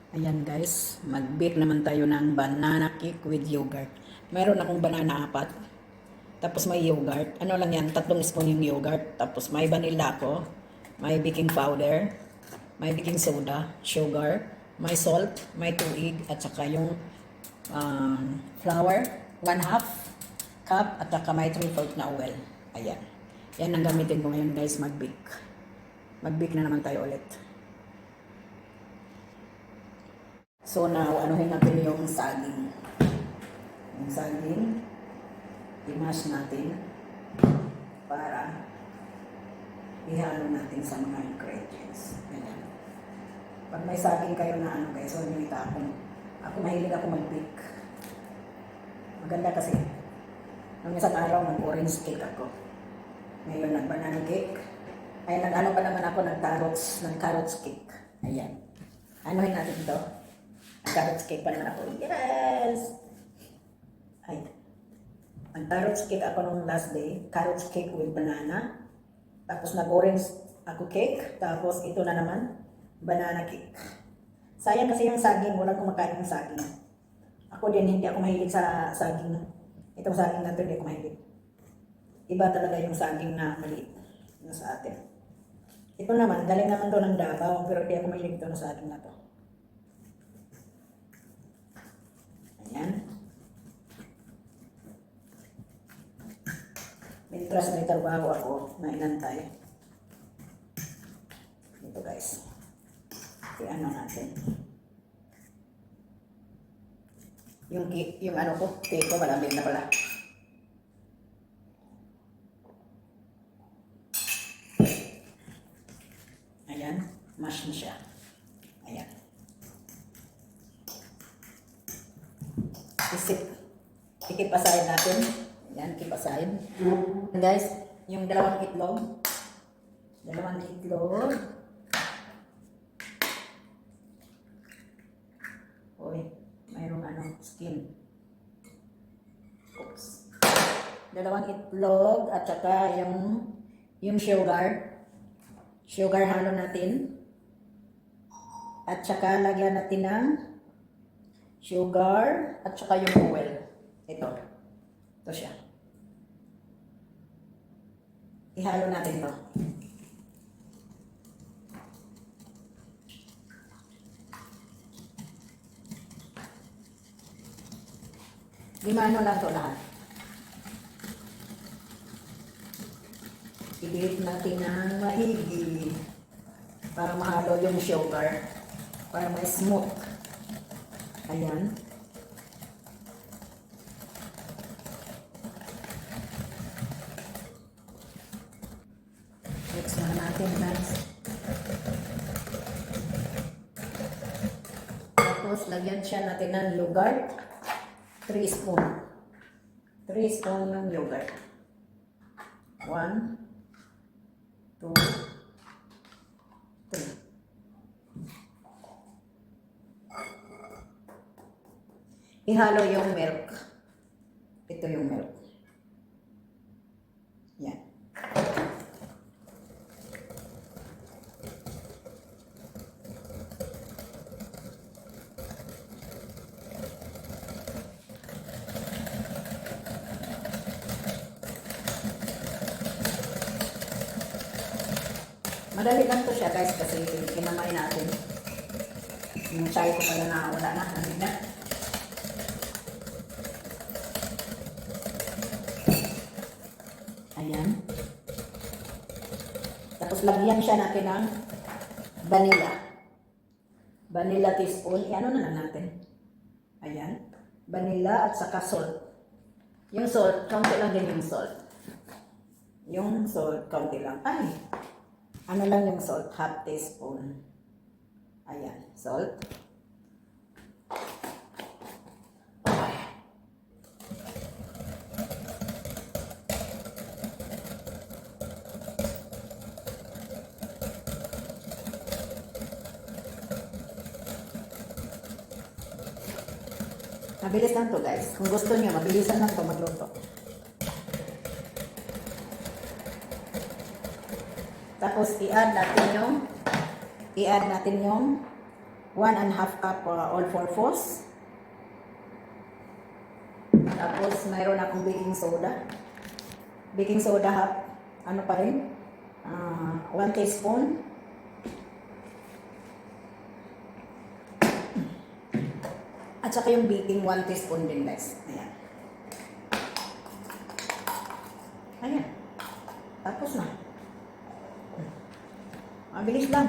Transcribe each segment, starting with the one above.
Ayan guys, mag-bake naman tayo ng banana cake with yogurt. Mayroon akong banana 4. Tapos may yogurt. Ano lang yan, 3 spoon yung yogurt. Tapos may vanilla ko. May baking powder. May baking soda, sugar. May salt, may tubig. At saka yung flour, 1/2 cup. At saka may 3/4 na oil. Ayan. Yan ang gamitin ko ngayon guys, mag-bake. Mag-bake na naman tayo ulit. So now, anuhin natin yung saging. Yung saging, i-mash natin para ihalo natin sa mga ingredients. Ganyan. Pag may saging kayo na ano guys, huwag nyo itapon. Ako mahilig ako mag-bake. Maganda kasi. Nung isang araw, nag-orange cake ako. Ngayon, nag-banana cake. Ay, nag-ano pa naman ako, nag-carrots cake. Ayan. Anuhin natin ito. Carrots cake pa naman ako. Yes! Ay. Ang carrots cake ako nung last day. Carrots cake with banana. Tapos nag-orange ako cake. Tapos ito na naman. Banana cake. Sayang kasi yung saging. Walang kumakain ng saging. Ako din, hindi ako mahilig sa saging. Itong saging na ito, hindi ako mahilig. Iba talaga yung saging na maliit. Na sa atin. Ito naman, galing naman doon ng Davao. Pero hindi ako mahilig ito na saging na to. Ayan. Mientras may trabaho ako, na inantay. Ito guys. I-ano natin. Yung ano ko, cake ko, malamig na pala. Ayan, mash na siya. Ayan. Ikipasahin natin. Ayan, ikipasahin. Guys, yung dalawang itlog. Uy, mayroong skin. Oops. Dalawang itlog at saka yung sugar. Sugar halo natin. At saka lagyan natin ng sugar at saka yung oil. Ito siya. Ihalo natin to. Limano lang to lahat. I-beat natin ng maigi para mahalo yung sugar. Para may smoke. Ayan. Mix na natin guys. Tapos lagyan siya natin ng yogurt. 3 spoon. 3 spoon ng yogurt. 1, 2, 3. Ihalo yung milk. Ito yung milk. Yan. Madali lang to siya guys kasi kinamay natin. Yung chai ko pala na wala na. Na. Ayan. Tapos lagyan siya natin ng vanilla. Vanilla teaspoon. Ano na lang natin. Ayan. Vanilla at saka salt. Yung salt, kaunti lang din yung salt. Yung salt, kaunti lang. Ay! Ano lang yung salt? 1/2 teaspoon. Ayan. Salt. Okay. Mabilis lang to guys. Kung gusto nyo, mabilisan lang to magluto. Tapos i-add natin yung 1.5 cup all-purpose. Tapos mayroon akong baking soda. Baking soda ano pa rin? 1 teaspoon. At saka yung baking 1 teaspoon din guys. Ayan. Ayan. Tapos na. Mabilis lang.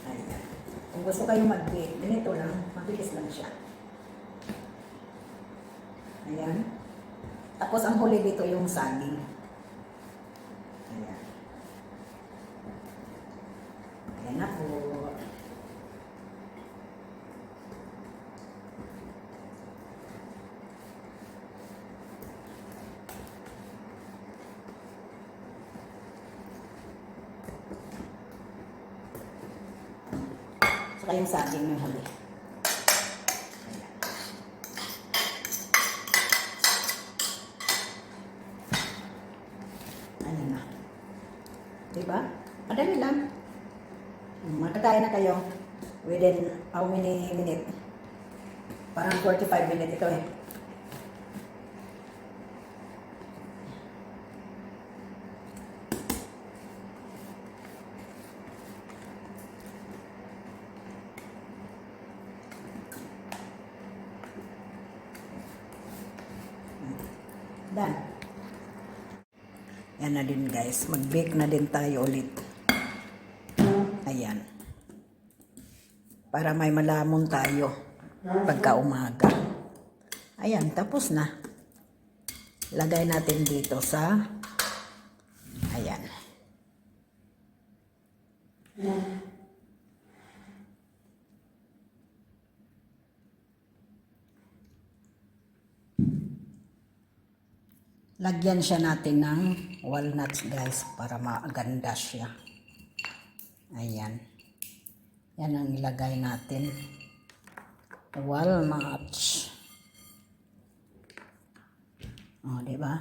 Ayan. Kung gusto kayo mag-bake, ganito lang. Mabilis lang siya. Ayan. Tapos ang huli dito yung saging. Ayan. Ayan na po. Saka yung saging ng huli. Ayan na. Diba? Madali lang. Magkakaya na kayo within how many minutes? Parang 45 minutes ito eh. Done. Yan na din guys. Mag-bake na din tayo ulit. Ayan. Para may malamon tayo pagka umaga. Ayan, tapos na. Lagay natin dito sa ayan. Lagyan siya natin ng walnuts guys para maganda siya. Ayan. Yan ang ilagay natin. Walnuts. O, diba?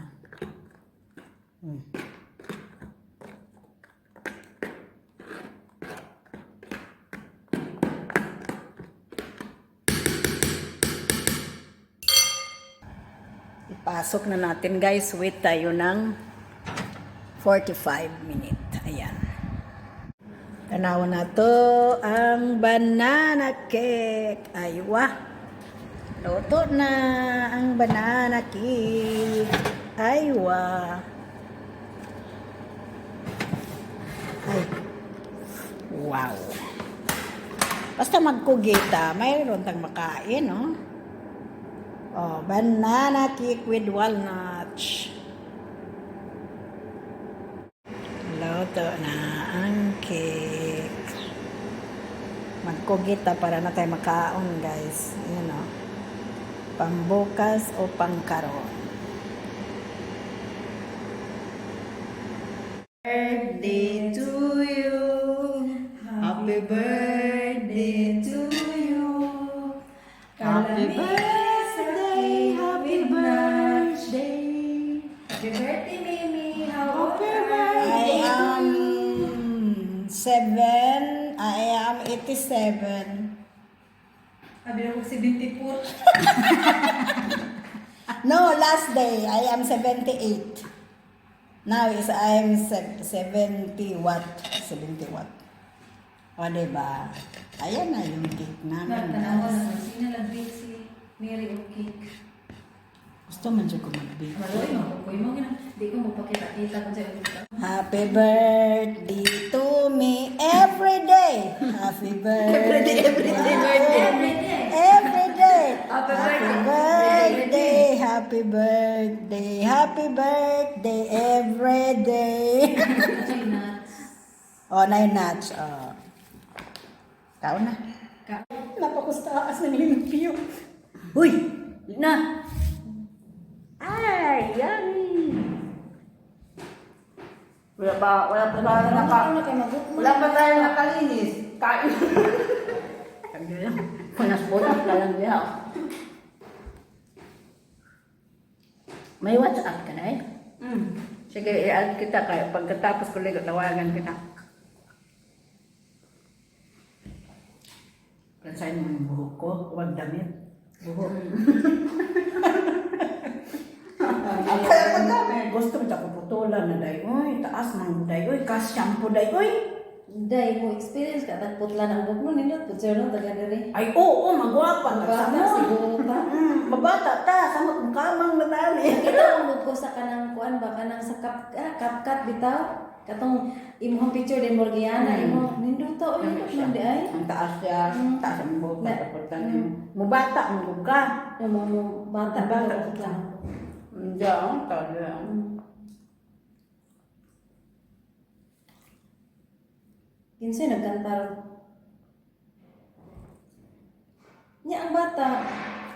Ipasok na natin guys. Wait tayo ng 45 minutes. Ayan. Tanawan na to ang banana cake. Aywa. Luto na ang banana cake. Aywa. Ay. Wow. Basta magkugita, mayroon tang makain, no? Oh, banana cake with walnuts. Luto na ang cake. Magkugita para na tayo makaon, guys. Yun o. Pambukas o pangkaron. Birthday to you. Happy birthday to you. Happy birthday. Happy birthday. Happy birthday, Mimi. How old are I you? am 7. I am 87. Sabi na ko 74. No, last day I am 78. Now is I am 70 what? 70 what? O diba? Ayan na yung cake namin. Tanawa guys. naman. Sino nag-bake si Mary o cake? Gusto man dyan ko mag-bake. Maloy mo. Kuy mo gina. Di ko magpakita-kita kung sa'yo dito. Happy birthday to me every day. Happy birthday. Every day. Every day. Happy Happy birthday. birthday. Happy birthday. Happy birthday every day. Kasi nuts. Oh, 9 nuts. Oh. Tao na. Ka- Napakustaas ng limpyo. Uy! Yun na! Ay! Yan! Wala pa tayo nakalinis. Kain. Sabi lang, punas-punas na lang niya. May WhatsApp ka na eh? Sige, i-add kita kaya pagkatapos ko ligo, tawagan kita. Lansayin mo yung buhok ko, huwag damit. Buhok. Kaya pag dami, gusto mo ako putulan na day, oy, taas ng day, oy, kas shampoo day, oy. Day mo experience ka tagputla ng buhok mo nindot putser no taga diri. Ay, oo, magwapa, Bata nagsamot. siguro ta. Mabata ta, samot mong kamang na dali. Kita mo ko sa kanang kuan ba kanang sa kapkat bitaw. Katong imong picture din Morgiana imo nindot to Ano nindot siya? man di ay. Ang taas siya, taas ang buhok, tapos mubata, mubuga. Mo bata Bata. ba putla. Diyan, talaga. Kinsa nagkantar. Nya ang bata.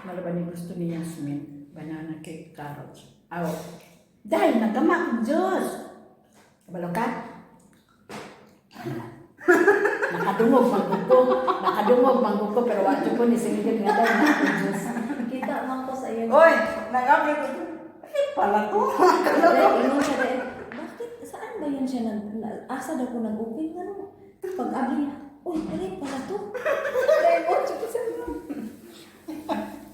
Malaban ni gusto ni Yasmin, banana cake, carrots. Aw, dahil nagama, Diyos. Kabalo ka? Nakadungog manggug ko, pero wacho ko ni sinigit nga dahil na ako, Diyos. Kita man ko sa iyo. Oy, nag-abli ko. Ay, pala to. Dahil ingon siya dahil, bakit, saan ba yan siya asa daw ko nag-open ano? Pag-abli niya, uy, pala pala to. Dahil mo, siya sa iyo.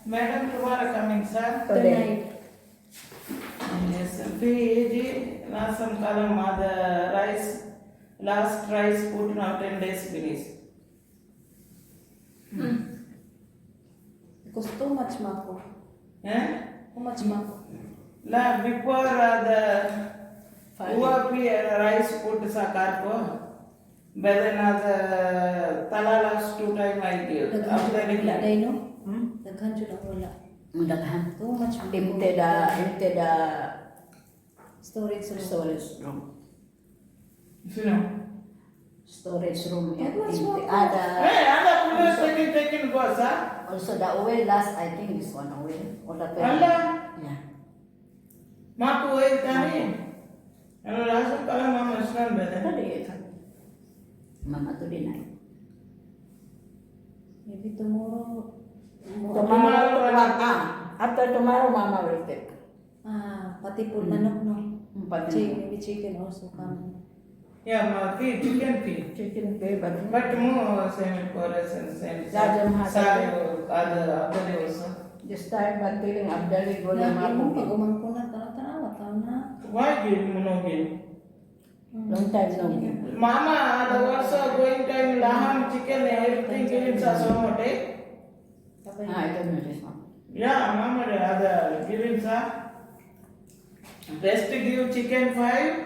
Madam तुम्हारा coming sir Tonight. yes PG last column the rice last rice put now 10 days finish Because too much mako. eh Too much mako. la before the UAP rice put sakar ko but then the tala last 2 time I give after Wala the day no? Hmm? Daghan siya daw wala. Daghan. Too much mako. Empty the Storage room. storage room. sino Storage room. That was Empty. what- Ada. eh ada punya taken go sir Also the oil last, I think this one oil. Or the Allah Yeah. maku eh tani ano last column mama strand better Tadi Mama to din ay. Maybe tomorrow. After tomorrow, Mama will take. Pati po manok no. Pati Maybe chicken also come. yeah ma feed chicken feed chicken pay, but but more same chorus and same Rajam has sari other also this time, but feeling Abdali go na Lagi mo pag Mama. umangko na tanaw na. why give no give Long time no give. mama the also going time laham chicken everything giving sa so much I don't know this one. yeah mama the other giving sa best give chicken 5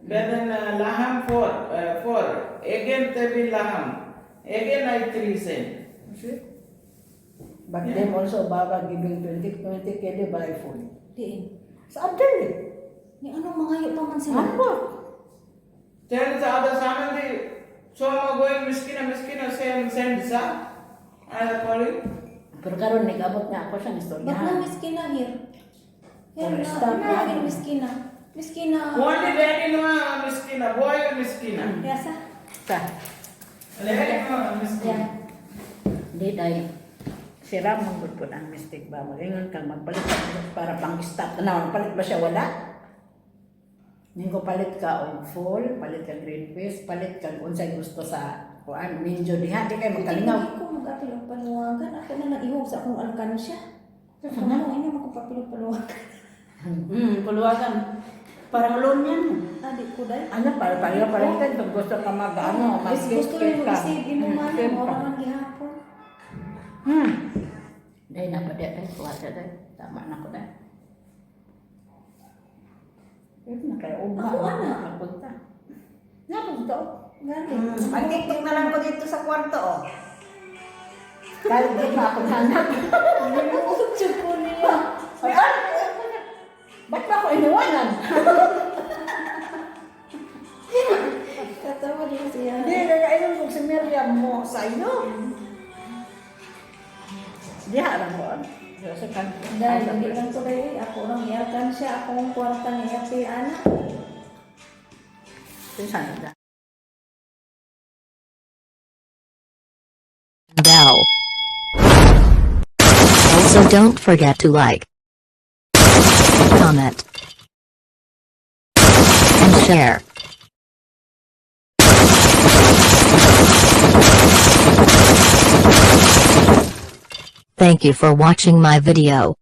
then laham 4 again tabi laham again I 3 cent But them also Baba giving 20 kg by food. Diin. Sa Abdali. Ni anong mga pa man sila? Ano? then the other samandi so going miskina same send sa I calling Pero karon nag-abot na ako siyang istorya. Ba't na miskina here? Here Or na, stop na, na. miskina. Miskina. only daddy no miskina boy miskina Yasa? Sa, daddy no miskina Yan. di dahil si Ramon po ang mistake ba? Mag-ingon kang magpalit ka para pang-stop. Ano, palit ba siya? Wala? Ngayon ko palit ka og full, palit ka green fish, palit ka unsay gusto sa kuan minjo diha, di kay magkalingaw. Hindi ko mag-apil ang paluwagan. Ako na nag-ihog sa akong alkansya. Ano, inyo magpapapil ang paluwagan. Puluwagan. Parang loan yan. Adik ko dahil. Ano, para palitan pag gusto ka mag-ano, Gusto rin mo isip, imo man, Siyempre. mora man gihapon. Dahil na pa dahil, kuwasa dahil. Tama na ko dahil. Ito na kayo, uba. Ako, ana. Magpunta. Napunta. Galing. Mag-tiktok na lang ko dito sa kwarto, oh. Kahit di pa ako hanap. Niluutso ko niya. Ay, ba't ba ako iniwanan? Katawa din siya. Hindi, nagainom kong si Miriam mo sa iyo. Di harang ko. Sa kanto. Dahil hindi lang ko dahil. Ako lang i-alkansya. Ako ang kwarta niya. Anak. Pinsan na. Bell. Also don't forget to like, comment, and share. Thank you for watching my video.